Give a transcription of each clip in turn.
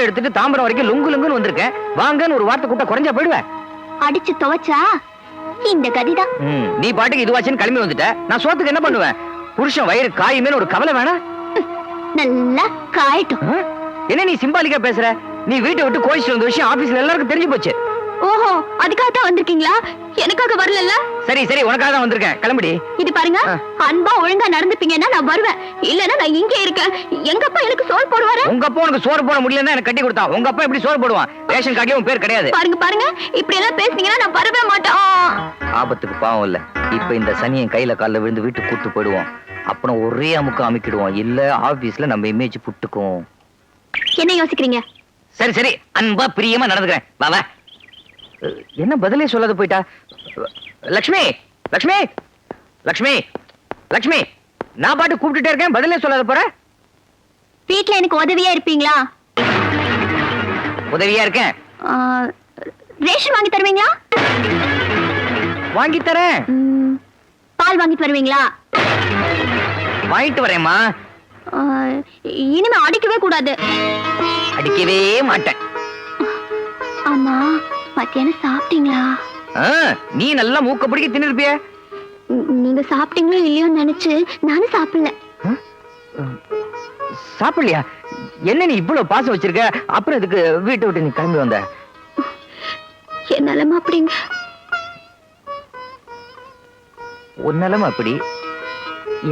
சூட்டை எடுத்துட்டு தாம்பரம் வரைக்கும் லுங்கு லுங்குன்னு வந்திருக்கேன். வாங்கன்னு ஒரு வார்த்தை கூட்ட குறைஞ்சா போயிடுவேன். அடிச்சு துவைச்சா இந்த கதிதான். நீ பாட்டுக்கு இதுவாச்சுன்னு கிளம்பி வந்துட்ட. நான் சோத்துக்கு என்ன பண்ணுவேன்? புருஷன் வயிறு காயுமேனு ஒரு கவலை வேணா? நல்லா காயட்டும். என்ன நீ சிம்பாலிக்கா பேசுற? நீ வீட்டை விட்டு கோயிச்சு வந்த விஷயம் ஆபீஸ்ல எல்லாருக்கும் தெரிஞ்சு போச்சு. ஓஹோ, அதுக்காக தான் வந்திருக்கீங்களா? எனக்காக வரல. சரி சரி, உனக்காக தான் வந்திருக்கேன். கிளம்படி. இது பாருங்க, அன்பா ஒழுங்கா நடந்துப்பீங்கன்னா நான் வருவேன். இல்லன்னா நான் இங்கே இருக்கேன். எங்க அப்பா எனக்கு சோறு போடுவாரு. உங்க அப்பா உனக்கு சோறு போட முடியலன்னா எனக்கு கட்டி கொடுத்தான். உங்க அப்பா எப்படி சோறு போடுவான்? ரேஷன் கார்டுல உன் பேர் கிடையாது. பாருங்க பாருங்க, இப்படி எல்லாம் பேசுனீங்கன்னா நான் வரவே மாட்டேன். ஆபத்துக்கு பாவம் இல்ல. இப்ப இந்த சனியை கையில கால்ல விழுந்து வீட்டுக்கு கூட்டு போயிடுவோம். அப்புறம் ஒரே அமுக்கு அமைக்கிடுவோம். இல்ல ஆபீஸ்ல நம்ம இமேஜ் புட்டுக்கும். என்ன யோசிக்கிறீங்க? சரி சரி, அன்பா பிரியமா நடந்துக்கிறேன். வா வா. என்ன பதிலே சொல்லாத போயிட்டா? லக்ஷ்மி லக்ஷ்மி லக்ஷ்மி லக்ஷ்மி, நான் பாட்டு கூப்பிட்டுட்டே இருக்கேன், பதிலே சொல்லாத போற. வீட்ல எனக்கு உதவியா இருப்பீங்களா? உதவியா இருக்கேன். ரேஷன் வாங்கி தருவீங்களா? வாங்கி தரேன். பால் வாங்கிட்டு வருவீங்களா? வாங்கிட்டு வரேம்மா. இனிமே அடிக்கவே கூடாது. அடிக்கவே மாட்டேன். ஆமா, மத்தியானம் சாப்பிட்டீங்களா? நீ நல்லா மூக்க பிடிக்க தின்னுருப்பிய. நீங்க சாப்பிட்டீங்களோ இல்லையோ நினைச்சு நானும் சாப்பிடல. சாப்பிடலையா? என்ன நீ இவ்வளவு பாசம் வச்சிருக்க? அப்புறம் இதுக்கு வீட்டை விட்டு நீ கிளம்பி வந்த? என் நிலைமை அப்படிங்க. உன் நிலைமை அப்படி,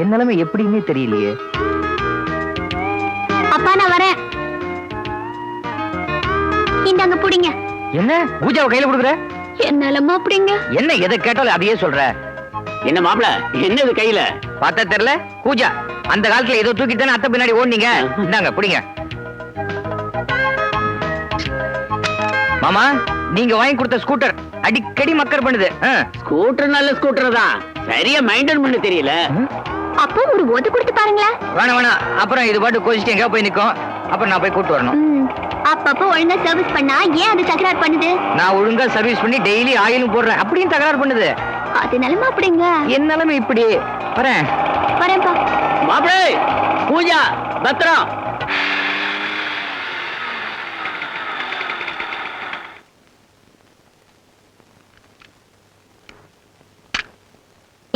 என் நிலைமை எப்படின்னே தெரியலையே. அப்பா நான் வரேன். இந்தாங்க புடிங்க. என்ன பூஜாவை கையில கொடுக்குற? என் நிலைமை அப்படிங்க. என்ன எதை கேட்டாலும் அதையே சொல்ற? என்ன மாப்பிள, என்ன இது கையில? பார்த்தா தெரியல? பூஜா அந்த காலத்துல ஏதோ தூக்கிட்டு தானே அத்தை பின்னாடி ஓடுனீங்க. இந்தாங்க புடிங்க. மாமா, நீங்க வாங்கி கொடுத்த ஸ்கூட்டர் அடிக்கடி மக்கர் பண்ணுது. ஸ்கூட்டர் நல்ல ஸ்கூட்டர் தான், சரியா மெயின்டைன் பண்ண தெரியல. அப்போ ஒரு ஓது கொடுத்து பாருங்களேன். வேணாம் வேணாம், அப்புறம் இது பாட்டு கோச்சிட்டு எங்க போய் நிக்கும். அப்புறம் நான் போய் கூட்டு வரணும். அப்பப்போ ஒழுங்கா சர்வீஸ் பண்ணா ஏன் அது தகராறு பண்ணுது? நான் ஒழுங்கா சர்வீஸ் பண்ணி டெய்லி ஆயிலும் போடுறேன், அப்படியும் தகராறு பண்ணுது. அது நிலைமை அப்படிங்க. என் நிலைமை இப்படி. வரேன் வரேன்ப்பா. மாப்பிளே, பூஜா பத்திரம்.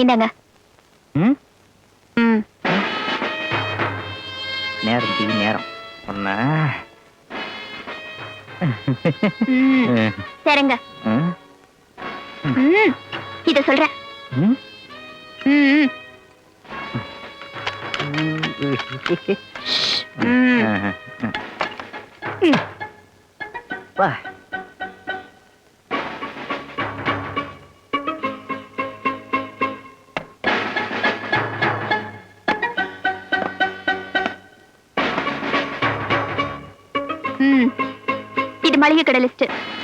இந்தாங்க. நேரம் நேரம் ஒன்ன சரிங்க. இத சொல்றேன். வா. இது மளிகை கடை லிஸ்ட்,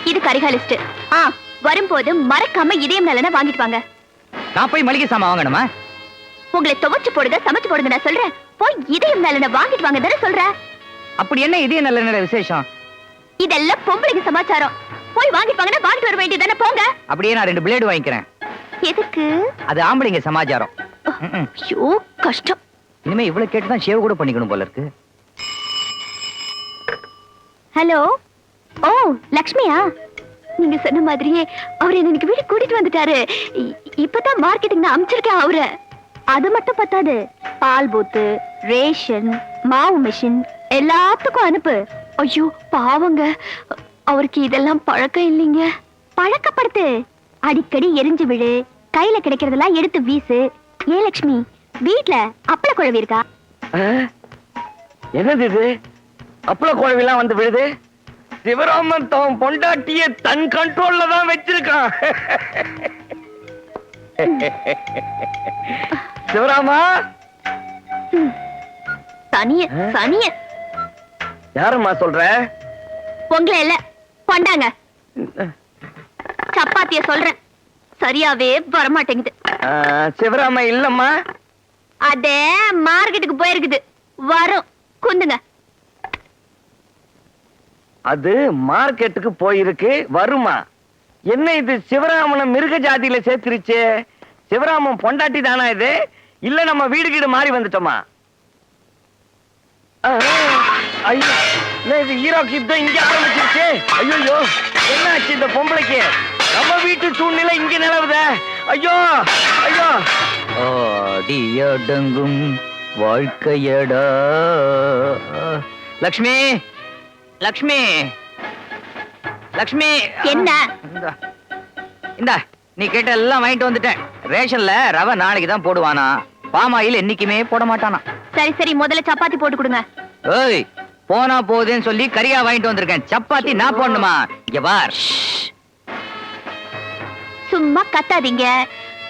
இது கரிகா லிஸ்ட். வரும்போது மறக்காம இதயம் நல்லெண்ணெய் வாங்கிட்டு வாங்க. நான் போய் மளிகை சாமான் வாங்கணுமா? உங்களை துவைச்சு போடுங்க, சமைச்சு போடுங்க நான் சொல்றேன். போய் இதயம் நல்லெண்ணெய் வாங்கிட்டு வாங்க தானே சொல்றேன். அப்படி என்ன இதயம் நல்லெண்ணெய் விசேஷம்? இதெல்லாம் பொம்பளைக்கு சமாச்சாரம். போய் வாங்கிட்டு வாங்கன்னா வாங்கிட்டு வர வேண்டியதானே, போங்க. அப்படியே நான் 2 பிளேடு வாங்கிக்கிறேன். எதுக்கு? அது ஆம்பளைங்க சமாச்சாரம். ஐயோ கஷ்டம். இனிமே இவ்வளவு கேட்டுதான் ஷேவ் கூட பண்ணிக்கணும் போல இருக்கு. ஹலோ. ஓ லக்ஷ்மியா? நீங்க சொன்ன மாதிரியே அவர் எனக்கு வீடு கூட்டிட்டு வந்துட்டாரு. இப்பதான் மார்க்கெட்டிங் நான் அனுப்பிச்சிருக்கேன் அவரை. அது மட்டும் பத்தாது, பால் பூத்து, ரேஷன், மாவு மிஷின் எல்லாத்துக்கும் அனுப்பு. ஐயோ பாவங்க, அவருக்கு இதெல்லாம் பழக்கம் இல்லைங்க. பழக்கப்படுத்து. அடிக்கடி எரிஞ்சு விழு, கையில கிடைக்கிறதெல்லாம் எடுத்து வீசு. ஏ லக்ஷ்மி, வீட்ல அப்பள குழவி இருக்கா? என்னது இது? அப்பள குழவிலாம் வந்து விழுது? சிவராமன் தன் பொண்டாட்டிய தன் கண்ட்ரோல்ல தான் வச்சிருக்கான். சிவராமா, சனிய சனிய. யாரம்மா சொல்ற? உங்களை இல்ல, கொண்டாங்க சப்பாத்திய சொல்றேன். சரியாவே வரமாட்டேங்குது. சிவராமா இல்லம்மா, அதே மார்க்கெட்டுக்கு போயிருக்குது. வரும், குந்துங்க. அது மார்க்கெட்டுக்கு போயிருக்கு, வருமா? என்ன இது சிவராமனை மிருக ஜாதியில சேர்த்துருச்சு? சிவராமன் பொண்டாட்டி தானா இது? இல்ல நம்ம வீடு கீடு மாறி வந்துட்டோமா? ஐயோ இது ஹீரோக்கு யுத்தம் இங்க ஆரம்பிச்சிருச்சு. ஐயோ என்ன ஆச்சு இந்த பொம்பளைக்கு? நம்ம வீட்டு சூழ்நிலை இங்க நிலவுதே. ஐயோ ஐயோ. அடியடங்கும் வாழ்க்கையடா. லக்ஷ்மி லக்ஷ்மி லக்ஷ்மி. என்ன? இந்தா நீ கேட்ட எல்லாம் வாங்கிட்டு வந்துட்டேன். ரேஷன்ல ரவை நாளைக்கு தான் போடுவானா, பாமாயில் என்னைக்குமே போட மாட்டானா. சரி சரி, முதல்ல சப்பாத்தி போட்டு கொடுங்க. ஏய், போனா போகுதுன்னு சொல்லி கறியா வாங்கிட்டு வந்திருக்கேன். சப்பாத்தி நான் போடணுமா? இங்க பார். சும்மா கத்தாதீங்க.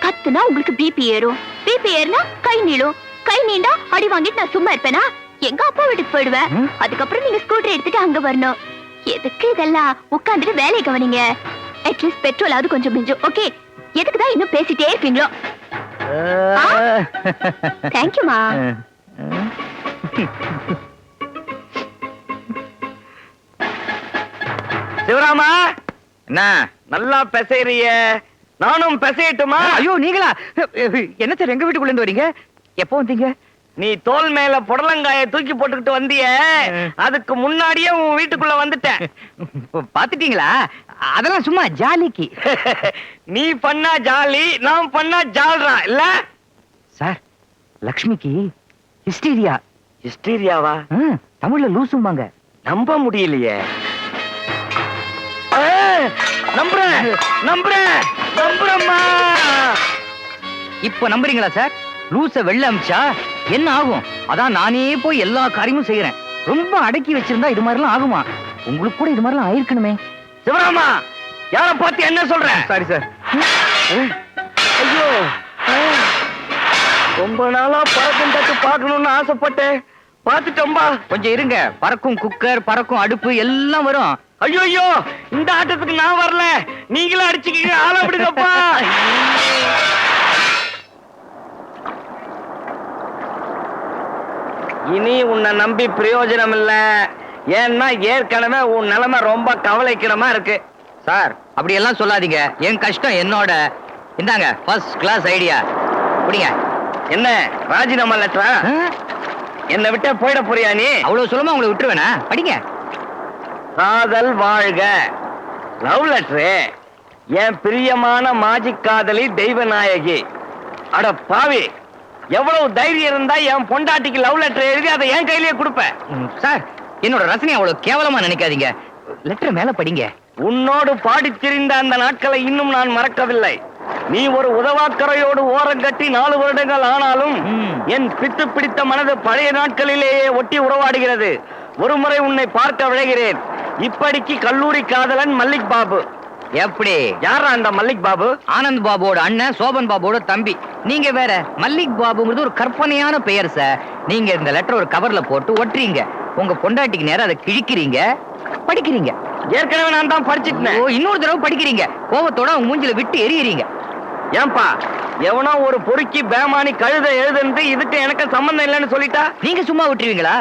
கத்துனா உங்களுக்கு பிபி ஏறும், பிபி ஏறினா கை நீளும், கை நீண்டா அடி வாங்கிட்டு நான் சும்மா இருப்பேனா? எங்க அப்பா வீட்டுக்கு போயிடுவேன். அதுக்கப்புறம் நீங்க ஸ்கூட்டர் எடுத்துட்டு அங்க வரணும். எதுக்கு இதெல்லாம்? உட்காந்துட்டு வேலையை கவனிங்க. அட்லீஸ்ட் பெட்ரோலாவது கொஞ்சம் மிஞ்சும். ஓகே, எதுக்கு தான் இன்னும் பேசிட்டே இருப்பீங்களோ? தேங்க்யூமா. சிவராமா, என்ன நல்லா பெசைறிய, நானும் பெசையட்டுமா? ஐயோ நீங்களா? என்ன சார் எங்க வீட்டுக்குள்ள இருந்து வரீங்க? எப்போ வந்தீங்க? நீ தோல் மேல புடலங்காய தூக்கி போட்டுக்கிட்டு வந்திய, அதுக்கு முன்னாடியே உன் வீட்டுக்குள்ள வந்துட்டேன். பாத்துட்டீங்களா? அதெல்லாம் சும்மா ஜாலிக்கு. நீ பண்ணா ஜாலி, நான் பண்ணா ஜால்ரா இல்ல சார், லக்ஷ்மிக்கு ஹிஸ்டீரியா. ஹிஸ்டீரியாவா? தமிழ்ல லூசும்பாங்க. நம்ப முடியலையே. நம்புறேன் நம்புறேன் நம்புறேம்மா. இப்ப நம்புறீங்களா சார்? லூச வெள்ள அமிச்சா என்ன ஆகும்? அதான் நானே போய் எல்லா காரியமும் செய்யறேன். ரொம்ப அடக்கி வச்சிருந்தா இது மாதிரிலாம் ஆகுமா? உங்களுக்கு கூட இது மாதிரிலாம் ஆயிருக்கணுமே. சிவராமா, யார பார்த்து என்ன சொல்ற? Sorry sir. ஐயோ, ரொம்ப நாளா பறக்கும் தட்டு பார்க்கணும்னு ஆசைப்பட்டேன். பார்த்துட்டோம்பா. கொஞ்சம் இருங்க. பறக்கும் குக்கர், பறக்கும் அடுப்பு எல்லாம் வரும். ஐயோ ஐயோ, இந்த ஆட்டத்துக்கு நான் வரல. நீங்களும் அடிச்சுக்கீங்க. ஆள விடுங்கப்பா. இனி உன்னை நம்பி பிரயோஜனம் இல்ல. ஏன்னா ஏற்கனவே உன் நிலைமை ரொம்ப கவலைக்கிடமா இருக்கு. சார் அப்படி எல்லாம் சொல்லாதீங்க. என் கஷ்டம் என்னோட. இந்தாங்க ஃபர்ஸ்ட் கிளாஸ் ஐடியா. புடிங்க. என்ன ராஜினாமா லெட்டரா? என்னை விட்டே போயிட போறியா நீ? அவ்வளவு சுலமா உங்களை விட்டுருவேனா? படிங்க. காதல் வாழ்க. Love letter. என் பிரியமான மாஜிக் காதலி தெய்வநாயகி. அட பாவி, எவ்வளவு தைரியம் இருந்தா என் பொண்டாட்டிக்கு லவ் லெட்டர் எழுதி அதை என் கையிலேயே கொடுப்பேன். சார், என்னோட ரசனை அவ்வளவு கேவலமா நினைக்காதீங்க. லெட்டர் மேல படிங்க. உன்னோடு பாடித் திரிந்த அந்த நாட்களை இன்னும் நான் மறக்கவில்லை. நீ ஒரு உதவாக்கரையோடு ஓரங்கட்டி 4 வருடங்கள் ஆனாலும் என் பித்து பிடித்த மனது பழைய நாட்களிலேயே ஒட்டி உறவாடுகிறது. ஒருமுறை உன்னை பார்க்க விழைகிறேன். இப்படிக்கு கல்லூரி காதலன் மல்லிக் பாபு. எப்படி? யாரா அந்த மல்லிக் பாபு? ஆனந்த் பாபுவோட அண்ணன், சோபன் பாபுவோட தம்பி. நீங்க வேற. மல்லிக் பாபுங்கிறது ஒரு கற்பனையான பெயர் சார். நீங்க இந்த லெட்டர் ஒரு கவர்ல போட்டு ஒட்டுறீங்க. உங்க பொண்டாட்டிக்கு நேரம் அதை கிழிக்கிறீங்க, படிக்கிறீங்க. ஏற்கனவே நான் தான் படிச்சிட்டேன். இன்னொரு தடவை படிக்கிறீங்க. கோபத்தோட உங்க மூஞ்சில விட்டு எறியறீங்க. ஏன்பா, எவனோ ஒரு பொறுக்கி பேமானி கழுத எழுதுன்னு இதுக்கு எனக்கு சம்பந்தம் இல்லைன்னு சொல்லிட்டா நீங்க சும்மா விட்டுருவீங்களா?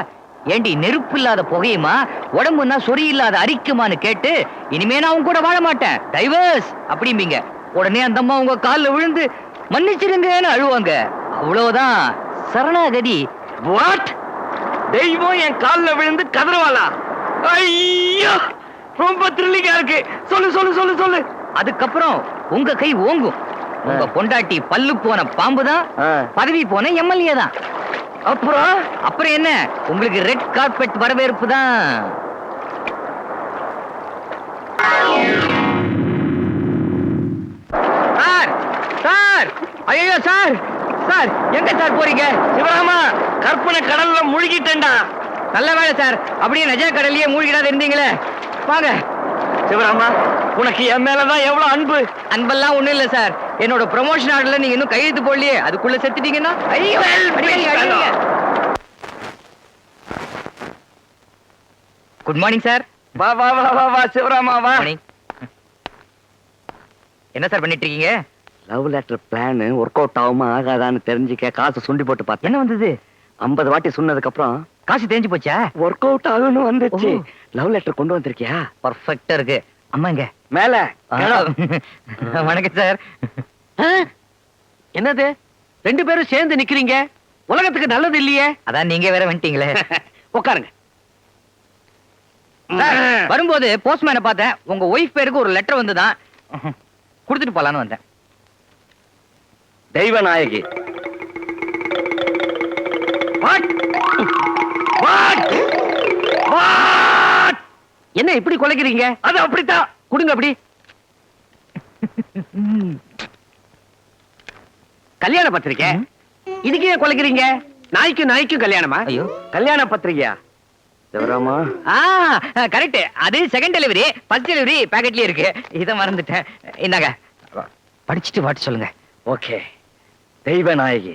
ஏண்டி, நெருப்பு இல்லாத புகையுமா, உடம்புனா சொறி இல்லாத அரிக்குமான்னு கேட்டு இனிமே நான் உங்க கூட வாழ மாட்டேன், டைவர்ஸ் அப்படிம்பீங்க. உடனே அந்த அம்மா உங்க காலில் விழுந்து மன்னிச்சிருங்கன்னு அழுவாங்க. அவ்வளவுதான், சரணாகதி. வாட்? தெய்வம் என் காலில் விழுந்து கதறவாளா? ஐயோ, ரொம்ப த்ரில்லிங்கா இருக்கு. சொல்லு சொல்லு சொல்லு சொல்லு. அதுக்கப்புறம் உங்க கை ஓங்கும். உங்க பொண்டாட்டி பல்லு போன பாம்பு தான், பதவி போன எம்எல்ஏ தான். அப்புறம் என்ன, உங்களுக்கு ரெட் கார்பெட் வரவேற்பு தான். சார் சார், ஐயோ சார், சார் எங்க சார் போறீங்க? சிவராமா, கற்பனை கடல்ல முழுகிட்டேன்டா. நல்ல வேலை சார், அப்படியே நஜ கடலையே மூழ்கிடாத இருந்தீங்களே. வாங்க. சிவராமா, உனக்கு என் மேலதான் எவ்வளவு அன்பு. அன்பெல்லாம் ஒண்ணும் இல்ல சார். என்னோட ப்ரமோஷன் ஆர்டர்ல நீங்க இன்னும் கையெழுத்து போடலையே, அதுக்குள்ள செத்துட்டீங்கன்னா ஐயோ. Good morning sir. வா வா வா வா வா சிவராமா வா. என்ன சார் பண்ணிட்டு இருக்கீங்க? Love letter plan work out ஆகுமா ஆகாதான்னு தெரிஞ்சுக்க காசு சுண்டி போட்டு பார்த்தேன். என்ன வந்தது? 50 வாட்டி சொன்னதுக்கு அப்புறம் காசு தெரிஞ்சு போச்சா? ஒர்க் அவுட் ஆகுன்னு வந்துச்சு. லவ் லெட்டர் கொண்டு வந்திருக்கியா? பர்ஃபெக்ட்டா இருக்கு. அம்மாங்க மேல. வணக்கம் சார். என்னது 2 பேரும் சேர்ந்து நிக்கிறீங்க? உலகத்துக்கு நல்லது இல்லையே. அதான் நீங்க வேற வந்துட்டீங்களே. உட்காருங்க. சார், வரும்போது போஸ்ட்மேனை பார்த்தேன். உங்க ஒய்ஃப் பேருக்கு ஒரு லெட்டர் வந்துதான், கொடுத்துட்டு போலான்னு வந்தேன். தெய்வநாயகி. What? What? What? என்ன இப்படி கொலைக்கிறீங்க? அது அப்படித்தான். கொடுங்க அப்படி. கல்யாண பத்திரிக்கை. இதுக்கு ஏன் கொலைக்கிறீங்க? நாய்க்கு கல்யாணமா? ஐயோ, கல்யாண பத்திரிக்கையா? சிவராமா, கரெக்ட். அது செகண்ட் டெலிவரி, ஃபர்ஸ்ட் டெலிவரி பாக்கெட்லயே இருக்கு. இத மறந்துட்டேன். இந்தாங்க, படிச்சிட்டு வாட்டு சொல்லுங்க. Okay. Deivanayaki.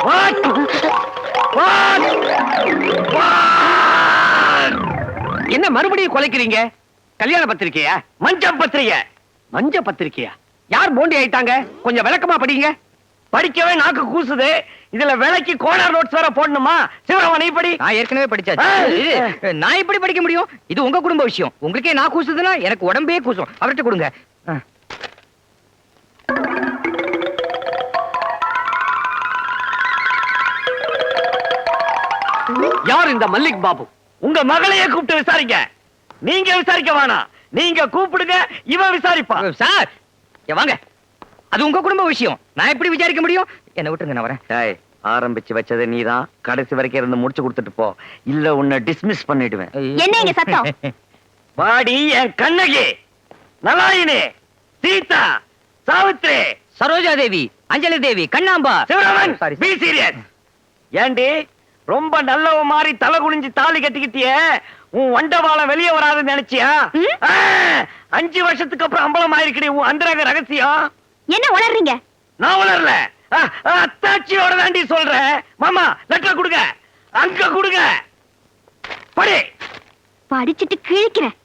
What? What? What? என்ன மறுபடியும் கொலைக்கிறீங்க? கல்யாண பத்திரிக்கையா? மஞ்ச பத்திரிக்கை. மஞ்ச பத்திரிக்கையா? யார் போண்டி ஆயிட்டாங்க? கொஞ்சம் விளக்கமா படிங்க. படிக்கவே நாக்கு கூசுது. இதுல விலைக்கு கோனார் நோட்ஸ் வேற போடணுமா? சிவராமா, நீ படி. நான் ஏற்கனவே படிச்சாச்சு. நான் எப்படி படிக்க முடியும்? இது உங்க குடும்ப விஷயம். உங்களுக்கே நான் கூசுதுன்னா எனக்கு உடம்பே கூசும். அவர்கிட்ட கொடுங்க. யார் இந்த மல்லிக் பாபு? உங்க மகளையே கூப்பிட்டு விசாரிங்க. நீங்க விசாரிக்க வேணாம். நீங்க கூப்பிடுங்க, இவன் விசாரிப்பா. சார், இங்க வாங்க. அது உங்க குடும்ப விஷயம். நான் எப்படி விசாரிக்க முடியும்? என்ன விட்டுருங்க, நான் வரேன். டேய், ஆரம்பிச்சு வச்சது நீதான். கடைசி வரைக்கும் இருந்து முடிச்சு கொடுத்துட்டு போ. இல்ல உன்னை டிஸ்மிஸ் பண்ணிடுவேன். என்ன இங்க சத்தம்? வாடி என் Kannagi, Nalayini, Sita, Savitri, Saroja Devi, Anjali Devi, Kannamba. Sivaraman, Sorry, be serious. ஏண்டி ரொம்ப நல்லவ மாதிரி தலை குனிஞ்சு தாலி கட்டிக்கிட்டியே, உன் வண்டவாளம் வெளியே வராதுன்னு நினைச்சியா? 5 வருஷத்துக்கு அப்புறம் அம்பலம் ஆயிருக்கடி உன் அந்தரங்க ரகசியம். என்ன உளறீங்க? நான் வளரல, அத்தாச்சியோட தாண்டி சொல்றேன். மாமா, லெட்டர் கொடுங்க. அங்க கொடுங்க. படி. படிச்சிட்டு கிழிக்கிறேன்.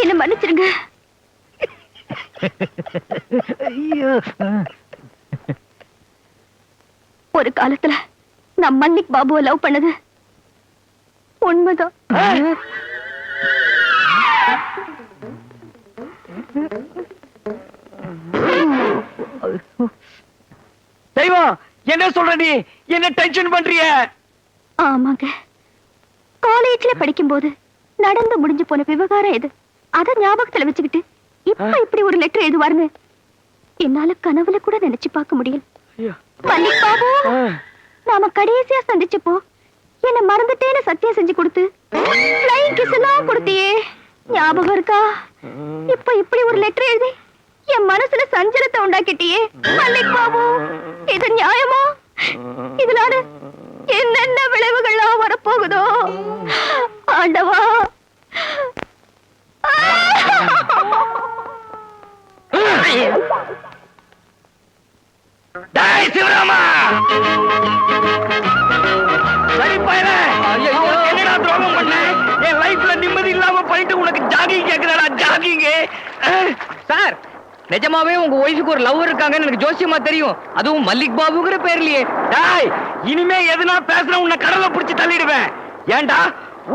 என்ன மன்னிச்சிருங்க. ஒரு காலத்துல நான் மல்லிக் பாபுவை லவ் பண்ணது உண்மைதான். தெய்வம், என்ன சொல்ற நீ? என்ன டென்ஷன் பண்றிய? ஆமாங்க, காலேஜ்ல படிக்கும்போது நடந்து முடிஞ்சு போன விவகாரம் இது. அத ஞாபகத்துல வச்சுக்கிட்டு இப்ப இப்படி ஒரு லெட்டர் எழுதுவாருன்னு என்னால கனவுல கூட நினைச்சு பார்க்க முடியல. மல்லிக் பாபு, நாம கடைசியா சந்திச்சப்போ என்ன மறந்துட்டேன்னு சத்தியம் செஞ்சு கொடுத்து ஃப்ளைங் கிஸ் எல்லாம் கொடுத்தியே, ஞாபகம் இருக்கா? இப்ப இப்படி ஒரு லெட்டர் எழுதி என் மனசுல சஞ்சலத்தை உண்டாக்கிட்டியே மல்லிக் பாபு. இது நியாயமா? இதனால என்னென்ன விளைவுகள்லாம் வரப்போகுதோ ஆண்டவா. டேய் சிவராமா, சரி பயல, என்னடா துரோகம் பண்ண? என் லைஃப்ல நிம்மதி இல்லாம போயிட்டு உனக்கு ஜாகிங் கேக்குறடா, ஜாகிங். சார், நிஜமாவே உங்க ஒய்ஃபுக்கு ஒரு லவ் இருக்காங்கன்னு எனக்கு ஜோசியமா தெரியும். அதுவும் மல்லிக் பாபுங்கிற பேர்லயே. டேய், இனிமே எதுனா பேசுற உன்னை கடலை புடிச்சு தள்ளிடுவேன். ஏன்டா,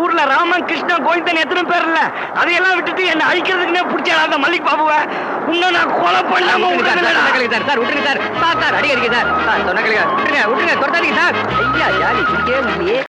ஊர்ல ராமன், கிருஷ்ணன், கோவிந்தன் எத்தனை பேர் இல்ல? அதையெல்லாம் விட்டுட்டு என்ன அழிக்கிறதுக்குன்னே பிடிச்சா அந்த மல்லிக் பாபுவ உன்னை நான் கொலை பண்ணாம விடுறேன்டா. சார் விட்டுருங்க சார். சார் அடி அடிக்க சார். சொன்ன விட்டுருங்க, துரத்தாதீங்க சார். ஐயா ஜாலி, முடியவே முடியலையே.